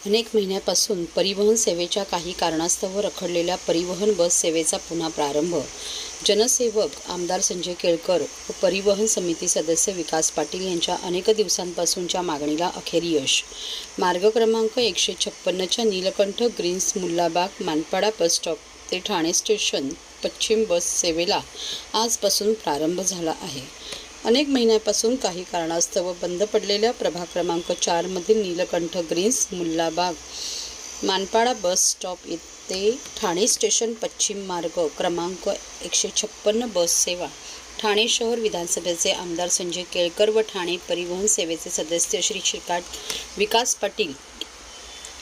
अनेक महिन्यापासून परिवहन सेवेच्या काही कारणास्तव रखडलेल्या परिवहन बस सेवेचा पुन्हा प्रारंभ. जनसेवक आमदार संजय केळकर व परिवहन समिती सदस्य विकास पाटील यांच्या अनेक दिवसांपासूनच्या मागणीला अखेर यश. मार्ग क्रमांक 156च्या Neelkanth Greens Mullabag Manpada bus stop ते ठाणे स्टेशन पश्चिम बस सेवेला आजपासून प्रारंभ झाला आहे. अनेक महिन्यापासून काही कारणास्तव बंद पडलेल्या प्रभाग क्रमांक 4 मधील Neelkanth Greens Mullabag Manpada bus stop येथे ठाणे स्टेशन पश्चिम मार्ग क्रमांक 156 बस सेवा ठाणे शहर विधानसभेचे आमदार संजय केळकर व ठाणे परिवहन सेवेचे सदस्य श्री विकास पाटील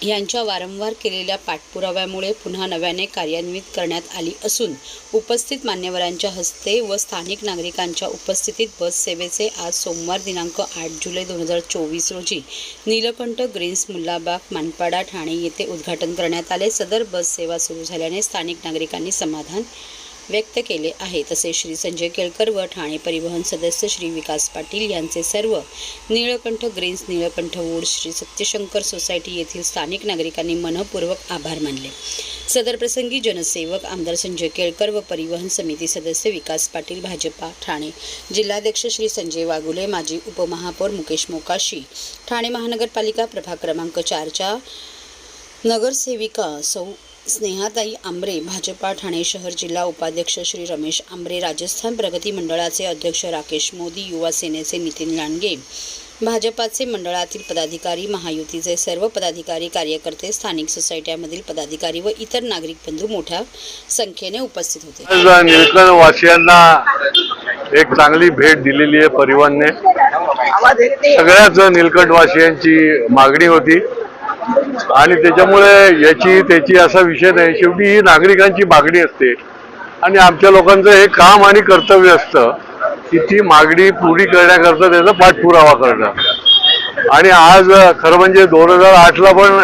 यांच्या वारंवार केलेल्या पाठपुराव्यामुळे पुन्हा नव्याने कार्यान्वित करण्यात आली असून उपस्थित मान्यवरांच्या हस्ते व स्थानिक नागरिकांच्या उपस्थितीत बस सेवेचे आज सोमवार दिनांक 8 जुलै 2024 रोजी नीलकंठ ग्रीन्स मुल्लाबाग मानपाडा ठाणे येथे उद्घाटन करण्यात आले. सदर बस सेवा सुरू झाल्याने स्थानिक नागरिकांनी समाधान व्यक्त केले आहे. तसेच श्री संजय केळकर व ठाणे परिवहन सदस्य श्री विकास पाटील यांचे सर्व Neelkanth Greens Neelkanth wood Shri Satyashankar society येथील स्थानिक नागरिकांनी मनपूर्वक आभार मानले. सदर प्रसंगी जनसेवक आमदार संजय केळकर व परिवहन समिती सदस्य विकास पाटील, भाजपा ठाणे जिल्हाध्यक्ष श्री संजय वाघुले, माजी उपमहापौर मुकेश मोकाशी, ठाणे महानगरपालिका प्रभाग क्रमांक 4च्या नगरसेविका सौ स्नेहाताई आंबरे, भाजपा ठाणे शहर जिल्हा उपाध्यक्ष श्री रमेश आंबरे, राजस्थान प्रगती मंडळाचे अध्यक्ष राकेश मोदी, युवा सेनेचे नितीन लांडगे, भाजपाचे मंडळातील पदाधिकारी, महायुतीचे सर्व पदाधिकारी कार्यकर्ते, स्थानिक सोसायट्यामधील पदाधिकारी व इतर नागरिक बंधू मोठ्या संख्येने उपस्थित होते. नीलकंठ वासियांना एक चांगली भेट दिलेली आहे परिवहनने. सगळ्याच नीलकंठ वासियांची मागणी होती आणि त्याच्यामुळे याची त्याची असा विषय नाही. शेवटी ही नागरिकांची मागणी असते आणि आमच्या लोकांचं हे काम आणि कर्तव्य असतं की ती मागणी पूर्ण करण्याकरता त्याचा पाठपुरावा करणं. आणि आज खरं म्हणजे 2008ला पण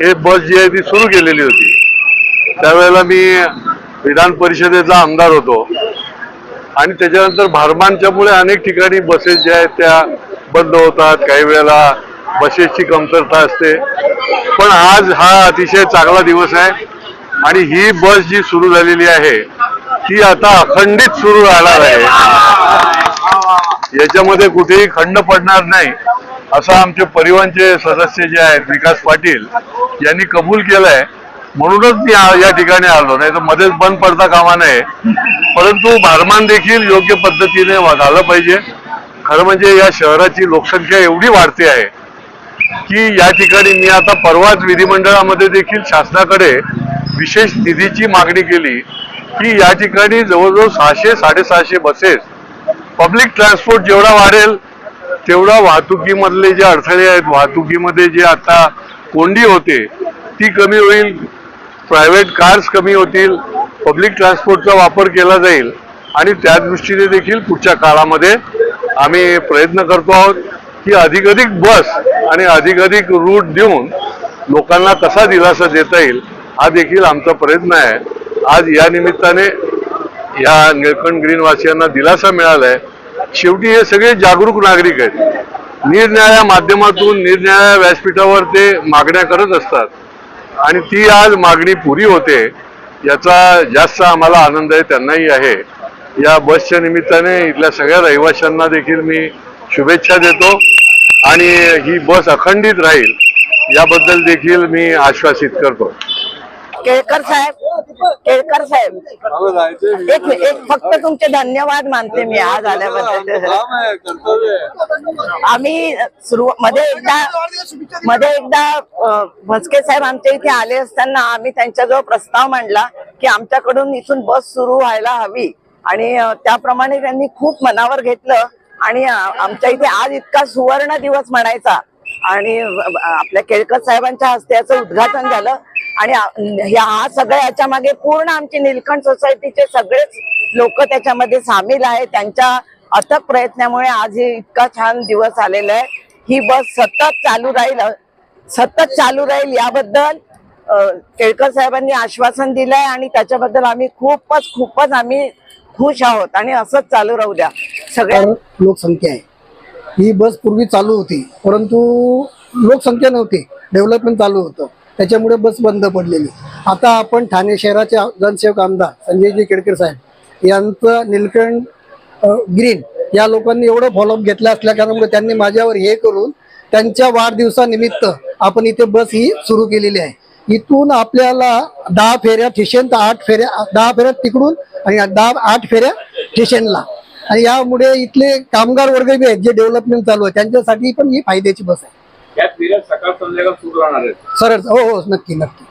हे बस जी आहे ती सुरू केलेली होती. त्यावेळेला मी विधान परिषदेचा आमदार होतो आणि त्याच्यानंतर भारमांच्यामुळे अनेक ठिकाणी बसेस ज्या आहेत त्या बंद होतात, काही वेळेला बसेसची कमतरता असते. पण आज हा अतिशय चांगला दिवस आहे आणि ही बस जी सुरू झालेली आहे ती आता अखंडित सुरू राहणार आहे. याच्यामध्ये कुठेही खंड पडणार नाही असं आमचे परिवहनचे सदस्य जे आहेत विकास पाटील यांनी कबूल केलंय. म्हणूनच मी या ठिकाणी आलो, नाही तर मध्येच बंद पडता कामा नये. परंतु भारमान देखील योग्य पद्धतीने झालं पाहिजे. खरं म्हणजे या शहराची लोकसंख्या एवढी वाढते आहे की या ठिकाणी मी आता परवाच विधिमंडळामध्ये देखील शासनाकडे विशेष निधीची मागणी केली की या ठिकाणी जवळजवळ 600-650 बसेस. पब्लिक ट्रान्सपोर्ट जेवढा वाढेल तेवढा वाहतुकीमधले जे अडथळे आहेत, वाहतुकीमध्ये जे आता कोंडी होते ती कमी होईल, प्रायव्हेट कार्स कमी होतील, पब्लिक ट्रान्सपोर्टचा वापर केला जाईल आणि त्या दृष्टीने देखील पुढच्या काळामध्ये आम्ही प्रयत्न करतो आहोत की अधिकाधिक बस आणि अधिकाधिक रूट देऊन लोकांना कसा दिलासा देता येईल हा देखील आमचा प्रयत्न आहे. आज या निमित्ताने या नीलकंठ ग्रीन वासियांना दिलासा मिळालाय. शेवटी हे सगळे जागरूक नागरिक आहेत. निरनिराळ्या माध्यमातून निरनिराळ्या व्यासपीठावर ते मागण्या करत असतात आणि ती आज मागणी पुरी होते याचा जास्त आम्हाला आनंद आहे, त्यांनाही आहे. या बसच्या निमित्ताने इथल्या सगळ्या रहिवाशांना देखील मी शुभेच्छा देतो आणि ही बस अखंडित राहील याबद्दल देखील मी आश्वासित करतो. केळकर साहेब एक फक्त तुमचे धन्यवाद मानते मी आज आल्याबद्दल. आम्ही मध्ये एकदा भस्के साहेब आमच्या इथे आले असताना आम्ही त्यांच्याजवळ प्रस्ताव मांडला की आमच्याकडून इथून बस सुरू व्हायला हवी आणि त्याप्रमाणे त्यांनी खूप मनावर घेतलं आणि आमच्या इथे आज इतका सुवर्ण दिवस म्हणायचा आणि आपल्या केळकर साहेबांच्या हस्ते याचं उद्घाटन झालं आणि हा सगळ्या याच्या मागे पूर्ण आमची नीलकंठ सोसायटीचे सगळेच लोक त्याच्यामध्ये सामील आहेत. त्यांच्या अथक प्रयत्नामुळे आज हे इतका छान दिवस आलेला आहे. ही बस सतत चालू राहील याबद्दल केळकर साहेबांनी आश्वासन दिलंय आणि त्याच्याबद्दल आम्ही खूपच आम्ही खुश आहोत आणि असंच चालू राहू द्या. सगळ्या लोकसंख्या आहे. ही बस पूर्वी चालू होती परंतु लोकसंख्या नव्हती डेव्हलपमेंट चालू होतं, त्याच्यामुळे बस बंद पडलेली. आता आपण ठाणे शहराचे जनसेवक आमदार संजयजी केळकर साहेब यांचं नीलकंठ ग्रीन या लोकांनी एवढं फॉलोअप घेतलं असल्या कारणामुळे त्यांनी माझ्यावर हे करून त्यांच्या वाढदिवसानिमित्त आपण इथे बस ही सुरू केलेली आहे. इथून आपल्याला 10 फेऱ्या ठिशेन तर 8 फेऱ्या, 10 फेऱ्या तिकडून आणि 8 फेऱ्या ठिशेनला. आणि यामुळे इथले कामगार वर्ग बी आहेत जे डेव्हलपमेंट चालू आहे त्यांच्यासाठी पण ही फायद्याची बस आहे. या फेऱ्या सकाळ संध्याकाळ सुरू राहणार आहेत. सरळ हो हो नक्की नक्की.